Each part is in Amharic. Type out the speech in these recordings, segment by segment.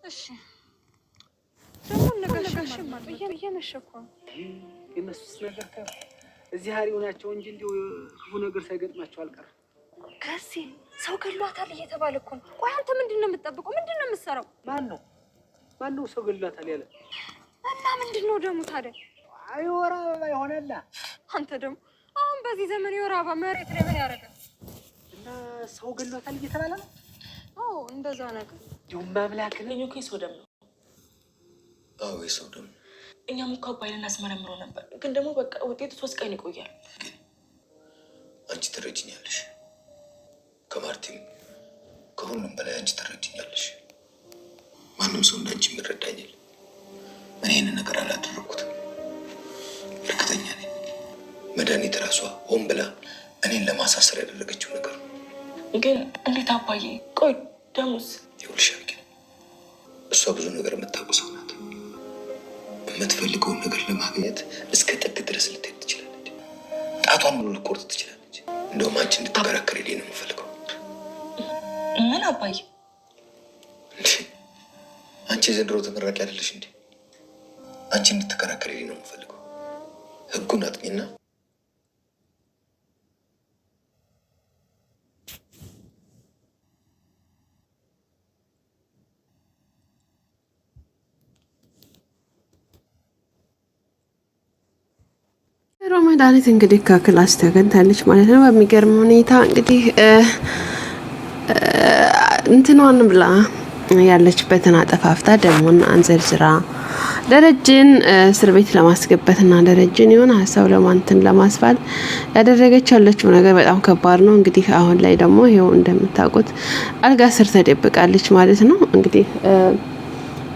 እሺ ደግሞ ነገርሽም ማለት እየመሸኮ የነሱስ ነገር እዚህ ሀሪው ናቸው እንጂ እንዲሁ ክፉ ነገር ሳይገጥማቸው አልቀርም። ከዚህ ሰው ገሏታል እየተባለ እኮ ነው። ቆይ አንተ ምንድነው የምትጠብቀው? ምንድነው የምትሰራው? ማነው ሰው ገሏታል ያለ? እና ምንድነው ደግሞ ታዲያ? አይ ወራ አበባ ይሆናል። አንተ ደግሞ አሁን በዚህ ዘመን የወር አበባ መሬት ላይ ምን ያደርጋል? እና ሰው ገሏታል እየተባለ ነው? አዎ እንደዛ ነገር ጁማ ብላክ ነኝ እኮ የሰው ደም ነው። አዎ የሰው ደም። እኛም እኮ አባይን እናስመረምረው ነበር፣ ግን ደግሞ በቃ ውጤቱ 3 ቀን ይቆያል። አንቺ ትረጅኛለሽ፣ ከማርቲም ከሁሉም በላይ አንቺ ትረጅኛለሽ። ማንም ሰው እንዳንቺ ይረዳኛል። እኔ ይህንን ነገር አላደረኩትም፣ እርግጠኛ ነኝ። መድኃኒት ራሷ ሆን ብላ እኔን ለማሳሰር ያደረገችው ነገር ነው። ግን እንዴት አባዬ? ቆይ ደሙስ? ይኸውልሽ አልኪን፣ እሷ ብዙ ነገር የምታውቁ ሰው ናት። የምትፈልገውን ነገር ለማግኘት እስከ ጥግ ድረስ ልትሄድ ትችላለች። ጣቷን ሙሉ ልትቆርጥ ትችላለች። እንደውም አንቺ እንድትከራከሪልኝ ነው የምፈልገው። ምን አባዬ? አንቺ የዘንድሮ ተመራቂ አይደለሽ እንዴ? አንቺ እንድትከራከሪልኝ ነው የምፈልገው። ህጉን አጥኚና መድኃኒት እንግዲህ ከክላስ ተገኝታለች ማለት ነው። በሚገርም ሁኔታ እንግዲህ እንትኗን ብላ ያለችበትን አጠፋፍታ ደሞን አንዘርዝራ ደረጀን እስር ቤት ለማስገባትና ደረጀን የሆነ ሀሳብ ለማንተን ለማስባል ያደረገች ያለችው ነገር በጣም ከባድ ነው። እንግዲህ አሁን ላይ ደግሞ ይሄው እንደምታውቁት አልጋ ስር ተደብቃለች ማለት ነው። እንግዲህ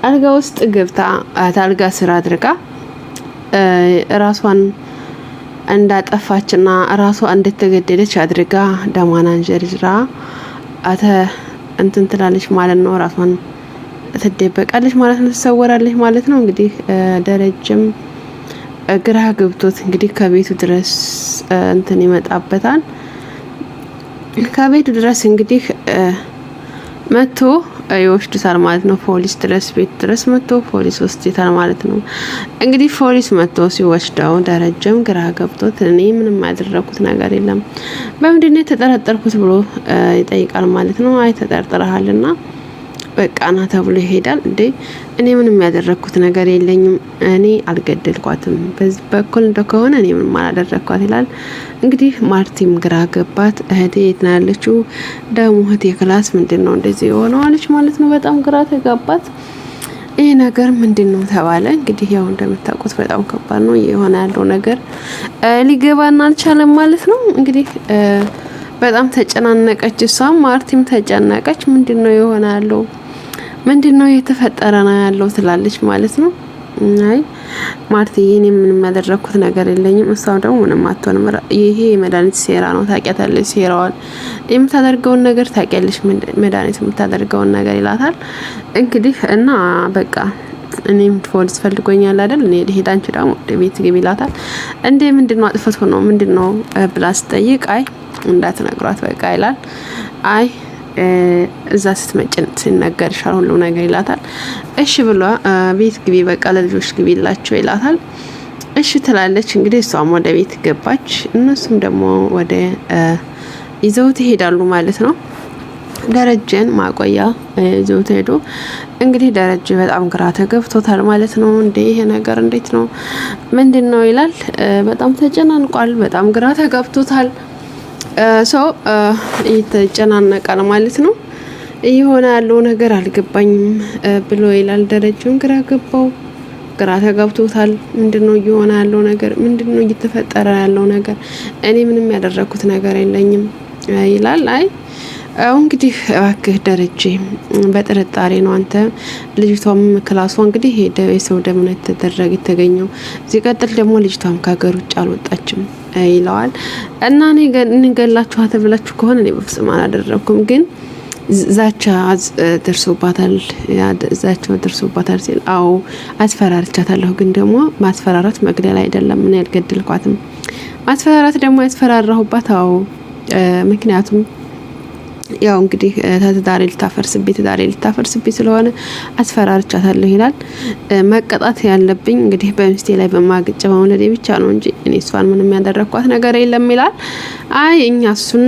አልጋ ውስጥ ገብታ አልጋ ስር አድርጋ ራሷን እንዳጠፋችና ራሷ እንደተገደለች አድርጋ ደሟን አንጀርጅራ እንትን ትላለች ማለት ነው። ራሷን ትደበቃለች ማለት ነው። ትሰወራለች ማለት ነው። እንግዲህ ደረጀም ግራ ገብቶት እንግዲህ ከቤቱ ድረስ እንትን ይመጣበታል። ከቤቱ ድረስ እንግዲህ መጥቶ ይወስዱታል ማለት ነው። ፖሊስ ድረስ ቤት ድረስ መጥቶ ፖሊስ ወስዶታል ማለት ነው። እንግዲህ ፖሊስ መጥቶ ሲወስደው ደረጀም ግራ ገብቶት እኔ ምንም ያደረኩት ነገር የለም በምንድነው የተጠረጠርኩት ብሎ ይጠይቃል ማለት ነው። አይ ተጠርጥረሃልና በቃ ና ተብሎ ይሄዳል። እንዴ እኔ ምንም ያደረኩት ነገር የለኝም፣ እኔ አልገደልኳትም፣ በዚህ በኩል እንደከሆነ እኔ ምንም አላደረኳት ይላል። እንግዲህ ማርቲም ግራ ገባት። እህቴ የት ነው ያለችው? ደግሞ እህቴ ክላስ ምንድነው እንደዚህ የሆነው አለች ማለት ነው። በጣም ግራ ተጋባት። ይሄ ነገር ምንድነው ተባለ። እንግዲህ ያው እንደምታውቁት በጣም ከባድ ነው የሆነ ያለው ነገር ሊገባና አልቻለም ማለት ነው። እንግዲህ በጣም ተጨናነቀች፣ እሷም ማርቲም ተጨናቀች። ምንድነው የሆነ ያለው ምንድነው የተፈጠረ ነው ያለው ትላለች ማለት ነው። አይ ማርቲ እኔ ምንም ያደረኩት ነገር የለኝም፣ እሷም ደግሞ ምንም አትሆንም፣ ይሄ የመድኃኒት ሴራ ነው ታውቂያታለሽ፣ ሴራዋል የምታደርገውን ነገር ታውቂያለሽ፣ መድኃኒት የምታደርገውን ነገር ይላታል። እንግዲህ እና በቃ እኔም ፖሊስ ፈልጎኛል አይደል እኔ ልሄድ፣ አንቺ ደግሞ ወደ ቤት ግቢ ይላታል። እንዴ ምንድነው አጥፍቶ ነው ምንድነው ብላ ስጠይቅ አይ እንዳትነግሯት በቃ ይላል። አይ እዛ ስትመጭ ሲነገርሻል ሁሉ ነገር ይላታል። እሺ ብሎ ቤት ግቢ በቃ ለልጆች ግቢ ይላቸው ይላታል። እሺ ትላለች። እንግዲህ እሷም ወደ ቤት ገባች፣ እነሱም ደግሞ ወደ ይዘውት ይሄዳሉ ማለት ነው። ደረጀን ማቆያ ይዘውት ሄዱ። እንግዲህ ደረጀ በጣም ግራ ተገብቶታል ማለት ነው። እንዴ ይሄ ነገር እንዴት ነው ምንድነው ይላል። በጣም ተጨናንቋል፣ በጣም ግራ ተገብቶታል። ሰው ይተጨናነቃል ማለት ነው። እየሆነ ያለው ነገር አልገባኝም ብሎ ይላል። ደረጀም ግራ ገባው፣ ግራ ተገብቶታል። ምንድነው እየሆነ ያለው ነገር? ምንድነው እየተፈጠረ ያለው ነገር? እኔ ምንም ያደረኩት ነገር የለኝም ይላል። አይ እንግዲህ እባክህ ደረጀ በጥርጣሬ ነው አንተ። ልጅቷም ክላሷ እንግዲህ የሰው ደም ነው የተገኘው። ሲቀጥል ደግሞ ልጅቷም ከሀገር ውጭ አልወጣችም ይለዋል። እና እኔ እንገላችኋት ብላችሁ ከሆነ እኔ በፍጹም አላደረኩም፣ ግን ዛቻ ደርሶባታል፣ ዛቻው ደርሶባታል ሲል አዎ አስፈራርቻታለሁ፣ ግን ደግሞ ማስፈራራት መግደል አይደለም፣ እኔ አልገደልኳትም። ማስፈራራት ደግሞ ያስፈራራሁባት አዎ ምክንያቱም ያው እንግዲህ ትዳሬ ልታፈርስብኝ ስለሆነ አስፈራርቻታለሁ ይላል። መቀጣት ያለብኝ እንግዲህ በሚስቴ ላይ በማግጨ በመውለዴ ብቻ ነው እንጂ እኔ እሷን ምንም ያደረኳት ነገር የለም ይላል። አይ እኛ እሱን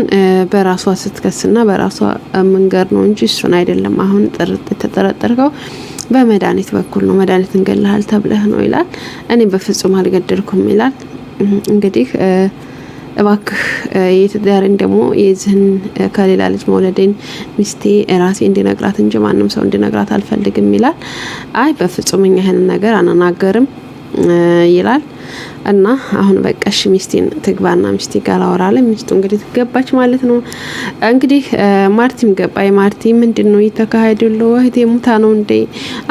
በራሷ ስትከስና በራሷ መንገር ነው እንጂ እሱን አይደለም። አሁን ተጠረጠርከው በመድኃኒት በኩል ነው፣ መድኃኒት እንገልሃል ተብለህ ነው ይላል። እኔ በፍጹም አልገደልኩም ይላል። እንግዲህ እባክህ የትዳሬን ደግሞ የዚህን ከሌላ ልጅ መውለዴን ሚስቴ ራሴ እንዲነግራት እንጂ ማንም ሰው እንዲነግራት አልፈልግም ይላል። አይ በፍጹም እኛ ይሄንን ነገር አናናገርም ይላል። እና አሁን በቃሽ ሚስቴን ትግባና ሚስቴ ጋር አወራለ። ሚስቱ እንግዲህ ትገባች ማለት ነው። እንግዲህ ማርቲም ገባይ። ማርቲ ምንድነው እየተካሄደሉ? እህቴ ሙታ ነው እንዴ?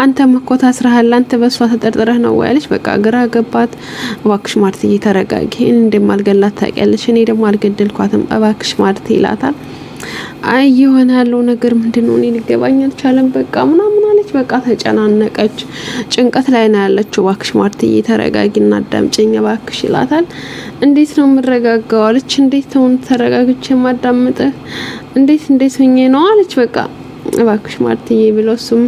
አንተ መኮታ አስራሃል፣ አንተ በሷ ተጠርጥረህ ነው ያለች። በቃ ግራ ገባት። እባክሽ ማርቲ ተረጋጊ፣ እንደማልገላት ታውቂያለሽ፣ እኔ ደግሞ አልገደልኳትም፣ እባክሽ ማርቲ ይላታል። አይ የሆነ ያለው ነገር ምንድነው? እኔ ሊገባኝ አልቻለም። በቃ ምናምን አለች። በቃ ተጨናነቀች፣ ጭንቀት ላይ ነው ያለችው። እባክሽ ማርትዬ ተረጋጊና አዳምጪኝ እባክሽ ይላታል። እንዴት ነው የምረጋጋው አለች። እንዴት ነው ተረጋግቼ ማዳምጥህ? እንዴት ሆኜ ነው አለች። በቃ እባክሽ ማርትዬ ብሎ እሱም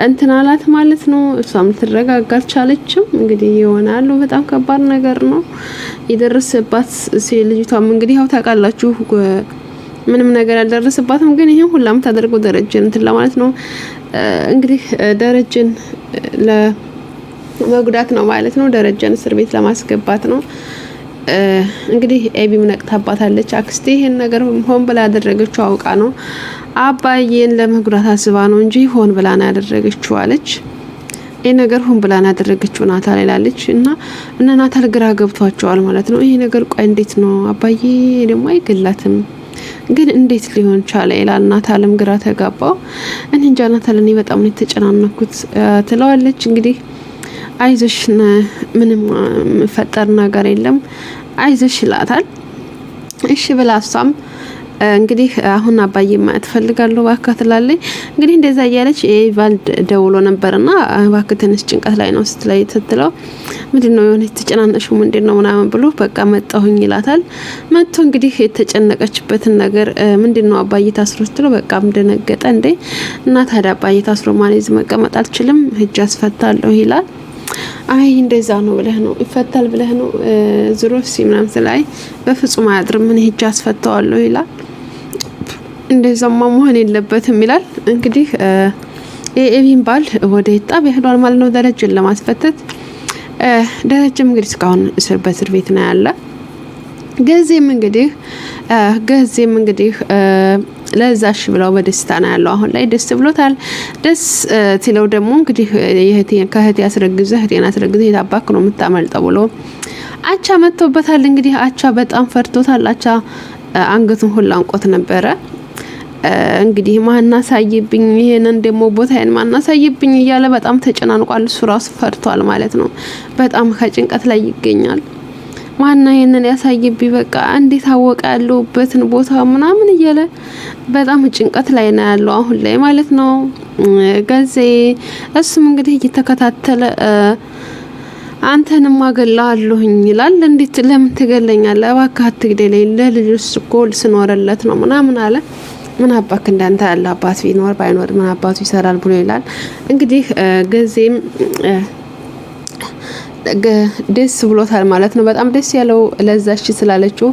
እንትን አላት ማለት ነው። እሷም ልትረጋጋ አልቻለችም። እንግዲህ ይሆናሉ በጣም ከባድ ነገር ነው የደረሰባት ልጅቷም። እንግዲህ ያው ታውቃላችሁ ምንም ነገር ያልደረሰባትም፣ ግን ይሄን ሁላም ታደርገው ደረጀን እንትን ለማለት ነው። እንግዲህ ደረጀን ለመጉዳት ነው ማለት ነው። ደረጀን እስር ቤት ለማስገባት ነው። እንግዲህ ኤቢም ነቅታባታለች። አክስቴ ይሄን ነገር ሆን ብላ ያደረገችው አውቃ ነው፣ አባዬን ለመጉዳት አስባ ነው እንጂ ሆን ብላ ነው ያደረገችው አለች። ይሄ ነገር ሆን ብላ ነው ያደረገችው ናታል ይላለች። እና ናታል ግራ ገብቷቸዋል ማለት ነው። ይሄ ነገር ቆይ እንዴት ነው አባዬ ደግሞ አይገላትም ግን እንዴት ሊሆን ቻለ ይላል። ናታልም ግራ ተጋባው። እኔ እንጃ ናታል እኔ በጣም ነው የተጨናነኩት ትለዋለች። እንግዲህ አይዞሽ ምንም ፈጠር ነገር የለም አይዞሽ ይላታል። እሺ ብላ እሷም እንግዲህ አሁን አባዬ ማየት ፈልጋለሁ እባክህ ትላለች። እንግዲህ እንደዛ እያለች ኤቫልድ ደውሎ ነበርና እባክህ ትንሽ ጭንቀት ላይ ነው ስትለው ምንድነው የሆነ የተጨናነሽው ምንድነው ምናምን ብሎ በቃ መጣሁኝ ይላታል። መጥቶ እንግዲህ የተጨነቀችበትን ነገር ምንድነው አባዬ ታስሮ ስትለው በቃ ደነገጠ። እንዴ እና ታዲያ አባዬ ታስሮ ማኔዝ መቀመጥ አልችልም ሂጅ አስፈታለሁ ይላል። አይ እንደዛ ነው ብለህ ነው ይፈታል ብለህ ነው ዝሮሲ ምናምን ስላይ በፍጹም አያድርም ምን ሂጅ አስፈታዋለሁ ይላል። እንደዛማ መሆን የለበትም ይላል። እንግዲህ የኤቢን ባል ወደ ጣቢያ ሄዷል ማለት ነው ደረጀን ለማስፈተት። ደረጀም እንግዲህ እስካሁን በእስር ቤት ነው ያለ። ገዜም እንግዲህ ለዛሽ ብለው በደስታ ነው ያለው። አሁን ላይ ደስ ብሎታል። ደስ ሲለው ደግሞ እንግዲህ ከእህቴ እህቴን አስረግዘህ የታባክ ነው የምታመልጠው ብሎ አቻ መጥቶበታል። እንግዲህ አቻ በጣም ፈርቶታል። አቻ አንገቱን ሁላ አንቆት ነበረ። እንግዲህ ማናሳይብኝ ይሄንን ደግሞ ቦታዬን ማናሳይብኝ እያለ በጣም ተጨናንቋል። እሱ ራሱ ፈርቷል ማለት ነው። በጣም ከጭንቀት ላይ ይገኛል። ማና ይሄንን ያሳይብኝ በቃ እንዴት አወቀ ያለውበትን ቦታ ምናምን እያለ በጣም ጭንቀት ላይ ነው ያለው አሁን ላይ ማለት ነው። ገዜ እሱም እንግዲህ እየተከታተለ አንተንም አገላለሁኝ ይላል። እንዴት ለምን ትገለኛለህ? እባክህ አትግደለኝ፣ ለልጅስ እኮ ስኖርለት ነው ምናምን አለ። ምን አባክ እንዳንተ ያለ አባት ቢኖር ባይኖር ምን አባቱ ይሰራል ብሎ ይላል። እንግዲህ ገዜም ደስ ብሎታል ማለት ነው። በጣም ደስ ያለው ለዛሽ ስላለችው።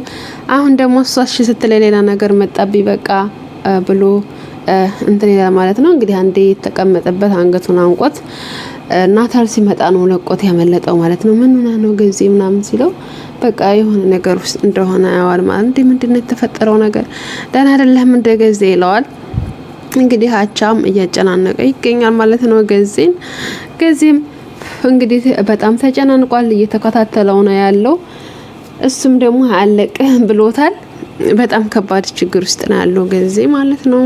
አሁን ደግሞ እሷሽ ስትል ሌላ ነገር መጣብኝ በቃ ብሎ እንትን ይላል ማለት ነው። እንግዲህ አንዴ የተቀመጠበት አንገቱን አንቆት ናታል ሲመጣ ነው ለቆት ያመለጠው ማለት ነው። ምን ሆነ ነው ገዜ ምናምን ሲለው በቃ የሆነ ነገር ውስጥ እንደሆነ ያዋል ማለት እንዴ ምንድነው የተፈጠረው ነገር ደህና አይደለም እንደ ገዜ ይለዋል። እንግዲህ አቻም እያጨናነቀ ይገኛል ማለት ነው ገዜም እንግዲህ በጣም ተጨናንቋል። እየተከታተለው ነው ያለው። እሱም ደግሞ አለቀ ብሎታል። በጣም ከባድ ችግር ውስጥ ነው ያለው ገዜ ማለት ነው።